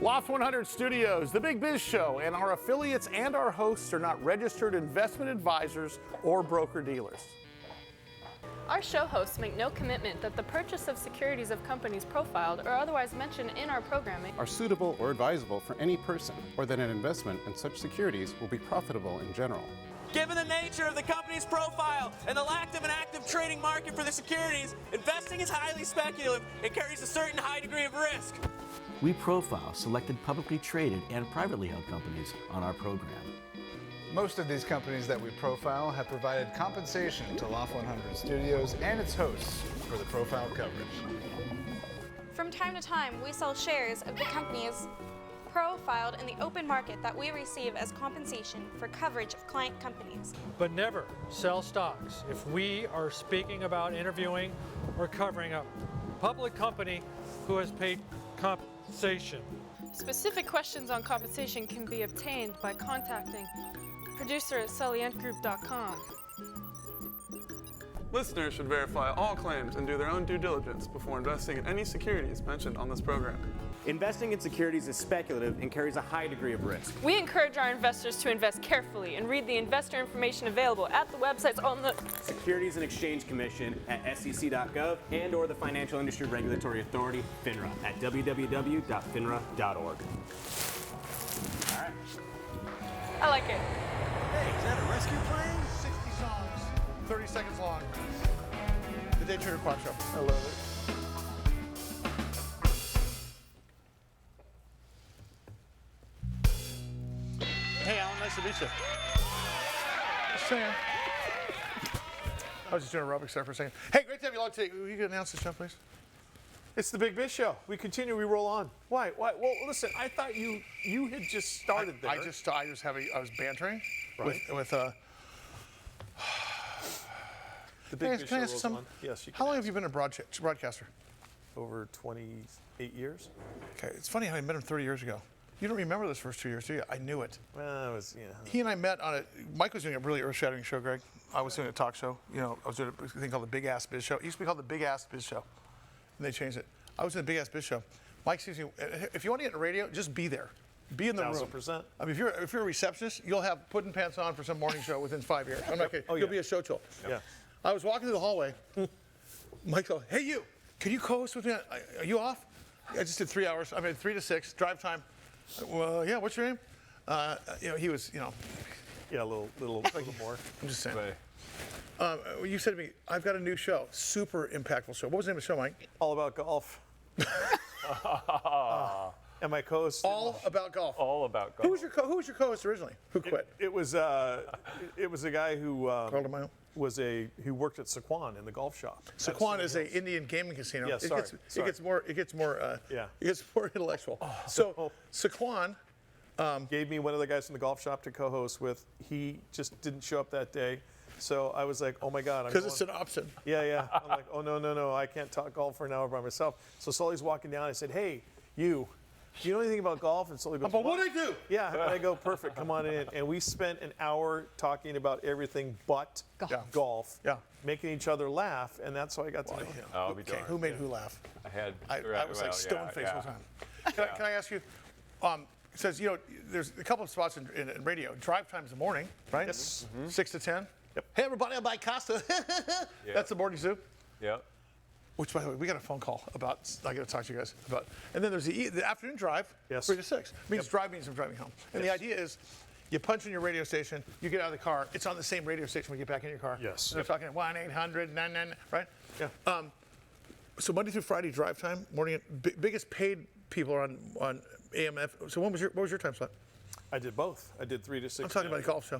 Loft 100 Studios, The Big Biz Show, and our affiliates and our hosts are not registered investment advisors or broker-dealers. Our show hosts make no commitment that the purchase of securities of companies profiled or otherwise mentioned in our programming are suitable or advisable for any person, or that an investment in such securities will be profitable in general. Given the nature of the company's profile and the lack of an active trading market for the securities, investing is highly speculative and carries a certain high degree of risk. We profile selected publicly traded and privately held companies on our program. Most of these companies that we profile have provided compensation to Loft 100 Studios and its hosts for the profile coverage. From time to time, we sell shares of the companies profiled in the open market that we receive as compensation for coverage of client companies. But never sell stocks if we are speaking about interviewing or covering a public company who has paid compensation. Specific questions on compensation can be obtained by contacting producer at sullyentgroup.com. Listeners should verify all claims and do their own due diligence before investing in any securities mentioned on this program. Investing in securities is speculative and carries a high degree of risk. We encourage our investors to invest carefully and read the investor information available at the websites on the Securities and Exchange Commission at sec.gov and or the Financial Industry Regulatory Authority, FINRA, at www.finra.org. All right. I like it. Hey, is that a rescue plane? 60 songs, 30 seconds long. The Day Trader Quack Show. I love it. Hey, Alan, nice to meet you. Sam. I was just doing aerobics there for a second. Hey, great to have you along today. Will you announce the show, please? It's the Big Biz Show. We continue, we roll on. Why? Well, listen, I thought you had just started there. I was bantering with the Big Biz Show rolls on. Yes, you can. How long have you been a broadcaster? Over 28 years. Okay, it's funny how I met him 30 years ago. You don't remember those first 2 years, do you? I knew it. Well, it was, He and I met on Mike was doing a really earth-shattering show, Greg. I was doing a talk show. I was doing a thing called the Big Ass Biz Show. It used to be called the Big Ass Biz Show. And they changed it. I was in the Big Ass Biz Show. Mike sees me, if you want to get in the radio, just be there. Be in the room. 1,000%. I mean, if you're a receptionist, you'll have pudding pants on for some morning show within 5 years. I'm not kidding. You'll be a show tool. Yeah. I was walking through the hallway. Mike goes, hey, you, can you co-host with me? Are you off? I just did 3 hours. I mean, 3 to 6, drive time. Well, yeah, what's your name? He was, Yeah, a little more. I'm just saying. You said to me, I've got a new show, super impactful show. What was the name of the show, Mike? All about golf. And my co-host. All about golf. All about golf. Who was your co-host originally? Who quit? It was a guy who Carl DeMaio? who worked at Saquon in the golf shop. Saquon is an Indian gaming casino. Yeah, sorry. It gets more intellectual. Oh, so Saquon gave me one of the guys from the golf shop to co-host with. He just didn't show up that day. So I was like, oh my God. Because it's an option. Yeah. I'm like, oh, no. I can't talk golf for an hour by myself. So Sully's walking down. I said, hey, you. Do you know anything about golf? And Sully goes, but what do I do? Yeah, and I go, perfect, come on in. And we spent an hour talking about everything but golf, making each other laugh, and that's how I got to know him. Okay, who made who laugh? I was like stone-faced all the time. Can I ask you, it says, there's a couple of spots in radio. Drive time's the morning, right? Yes. 6 to 10. Yep. Hey, everybody, I'm Mike Costa. That's the morning zoo. Yep. Which, by the way, we got a phone call about. I got to talk to you guys about. And then there's the afternoon drive, 3 to 6. Means drive means I'm driving home. And the idea is, you punch in your radio station, you get out of the car. It's on the same radio station when you get back in your car. Yes. And they're talking 1-800-999, right? Yeah. So Monday through Friday drive time, morning. Biggest paid people are on AMF. So what was your time slot? I did both. I did 3 to 6. I'm talking about a golf show.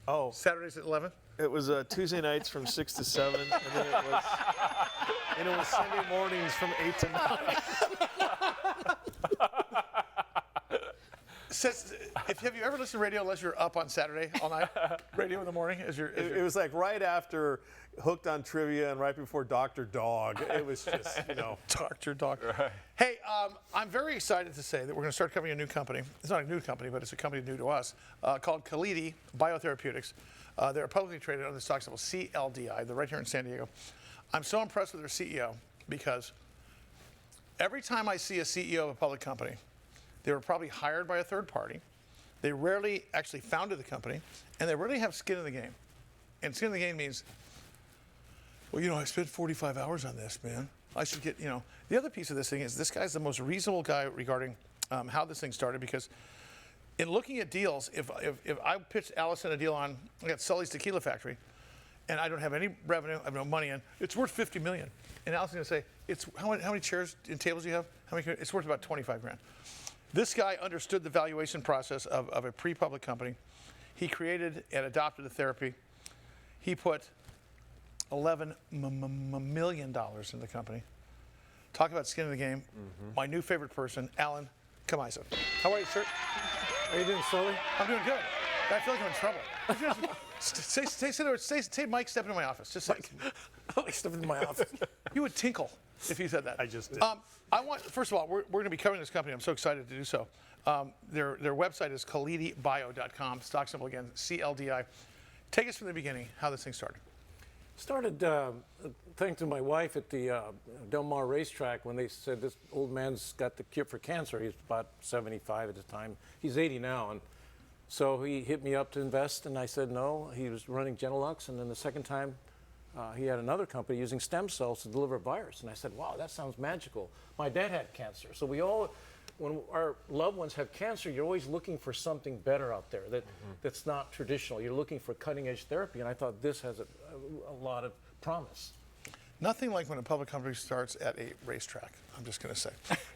Oh. Saturdays at 11. It was Tuesday nights from 6 to 7, and then it was Sunday mornings from 8 to 9. Have you ever listened to radio unless you're up on Saturday all night? Radio in the morning? It was like right after Hooked on Trivia and right before Dr. Dog. It was just, Dr. Dog. Right. Hey, I'm very excited to say that we're going to start covering a new company. It's not a new company, but it's a company new to us called Calidi Biotherapeutics. They're publicly traded on the stock symbol CLDI. They're right here in San Diego. I'm so impressed with their CEO because every time I see a CEO of a public company, They were probably hired by a third party. They rarely actually founded the company, and they rarely have skin in the game. And skin in the game means, well, I spent 45 hours on this, man. I should get, The other piece of this thing is this guy's the most reasonable guy regarding how this thing started, because in looking at deals, if I pitched Allison a deal on, I got Sully's Tequila Factory, and I don't have any revenue, I have no money in, it's worth $50 million. And Allison's gonna say, how many chairs and tables do you have? It's worth about 25 grand. This guy understood the valuation process of a pre-public company. He created and adopted a therapy. He put $11 million in the company. Talk about skin in the game. My new favorite person, Alan Camaisa. How are you, sir? How are you doing, Sully? I'm doing good. I feel like I'm in trouble. Say Mike, step into my office. Just say Mike, step into my office. You would tinkle if you said that. I just did. First of all, we're going to be covering this company. I'm so excited to do so. Their website is calidibio.com. Stock symbol again, CLDI. Take us from the beginning, how this thing started. Started thanks to my wife at the Del Mar racetrack when they said this old man's got the cure for cancer. He was about 75 at the time. He's 80 now. And so he hit me up to invest, and I said no. He was running Genelux, and then the second time he had another company using stem cells to deliver a virus. And I said, wow, that sounds magical. My dad had cancer. So when our loved ones have cancer, you're always looking for something better out there that's not traditional. You're looking for cutting-edge therapy, and I thought this has a lot of promise. Nothing like when a public company starts at a racetrack, I'm just going to say.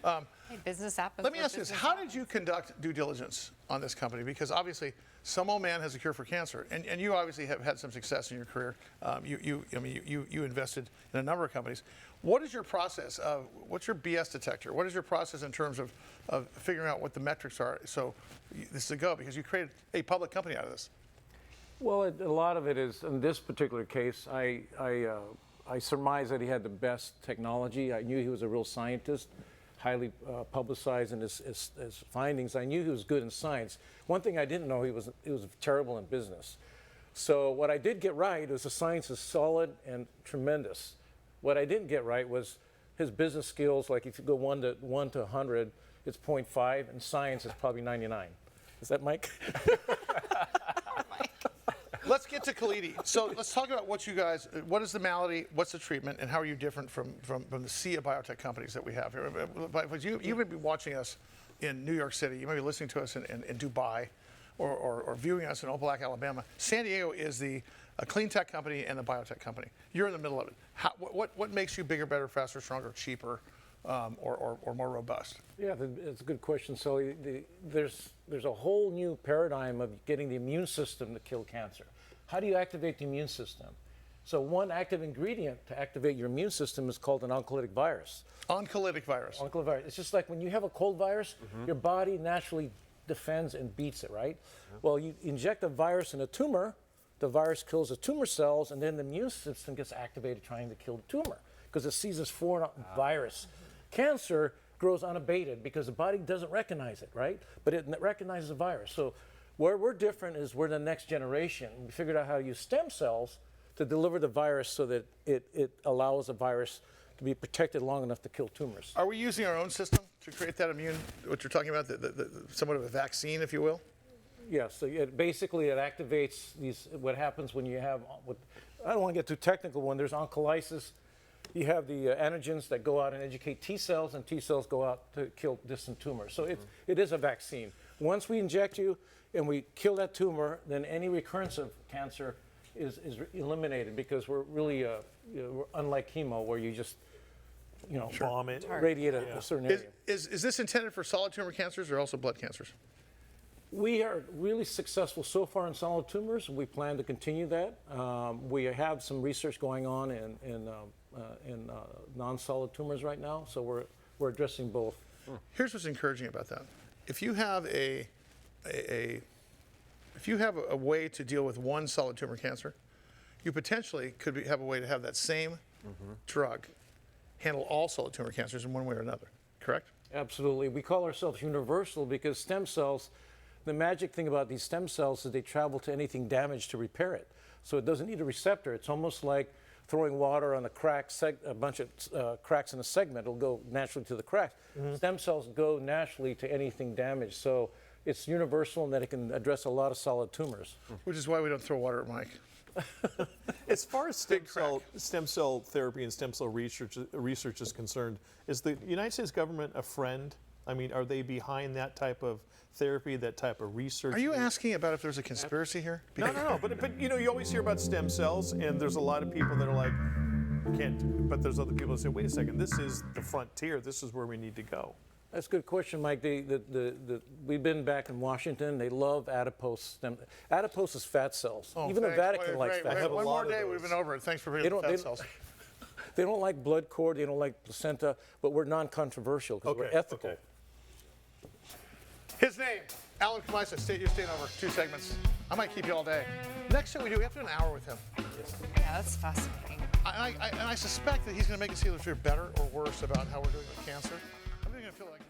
Hey, business happens. Let me ask you this. How did you conduct due diligence on this company? Because obviously, some old man has a cure for cancer, and you obviously have had some success in your career. You invested in a number of companies. What is your process? What's your BS detector? What is your process in terms of figuring out what the metrics are? So this is a go, because you created a public company out of this. Well, a lot of it is, in this particular case, I surmised that he had the best technology. I knew he was a real scientist, highly publicized in his findings. I knew he was good in science. One thing I didn't know, he was terrible in business. So what I did get right was the science is solid and tremendous. What I didn't get right was his business skills. Like if you go 1 to 100, it's 0.5, and science is probably 99. Is that Mike? Let's get to Calidi. So let's talk about what is the malady, what's the treatment, and how are you different from the sea of biotech companies that we have here? But you may be watching us in New York City. You may be listening to us in Dubai or viewing us in Opelika, Alabama. San Diego is a clean tech company and a biotech company. You're in the middle of it. What makes you bigger, better, faster, stronger, cheaper, or more robust? Yeah, it's a good question. So there's a whole new paradigm of getting the immune system to kill cancer. How do you activate the immune system? So one active ingredient to activate your immune system is called an oncolytic virus. Oncolytic virus. Oncolytic virus. It's just like when you have a cold virus, your body naturally defends and beats it, right? Well, you inject a virus in a tumor, the virus kills the tumor cells, and then the immune system gets activated trying to kill the tumor because it sees this foreign virus. Cancer grows unabated because the body doesn't recognize it, right? But it recognizes a virus. So where we're different is we're the next generation. We figured out how to use stem cells to deliver the virus so that it allows the virus to be protected long enough to kill tumors. Are we using our own system to create that immune, what you're talking about, somewhat of a vaccine, if you will? Yes, so basically it activates what happens when you have, I don't want to get too technical, when there's oncolysis, you have the antigens that go out and educate T cells, and T cells go out to kill distant tumors. So it is a vaccine. Once we inject you and we kill that tumor, then any recurrence of cancer is eliminated, because we're really we're unlike chemo, where you just bomb it, radiate a certain area. Is this intended for solid tumor cancers or also blood cancers? We are really successful so far in solid tumors. We plan to continue that. We have some research going on in non-solid tumors right now, so we're addressing both. Here's what's encouraging about that. If you have a way to deal with one solid tumor cancer, you potentially could have a way to have that same drug handle all solid tumor cancers in one way or another, correct? Absolutely. We call ourselves universal because stem cells, the magic thing about these stem cells is they travel to anything damaged to repair it. So it doesn't need a receptor. It's almost like throwing water on a bunch of cracks in a segment, it'll go naturally to the cracks. Stem cells go naturally to anything damaged. So it's universal in that it can address a lot of solid tumors. Which is why we don't throw water at Mike. As far as stem cell therapy and stem cell research is concerned, is the United States government a friend? I mean, are they behind that type of therapy, that type of research? Are you asking about if there's a conspiracy here? No. But you know, you always hear about stem cells, and there's a lot of people that are like, can't. But there's other people that say, wait a second, this is the frontier. This is where we need to go. That's a good question, Mike. We've been back in Washington. They love adipose stem. Adipose is fat cells. Oh, Even the Vatican likes fat cells. One more day, we've been over it. Thanks for bringing up fat cells. They don't like blood cord. They don't like placenta. But we're non-controversial because we're ethical. Okay. His name, Alan Camaisa. You're staying over 2 segments. I might keep you all day. Next thing we do, we have to do an hour with him. Yeah, that's fascinating. And I suspect that he's going to make us either feel better or worse about how we're doing with cancer. I'm going to feel like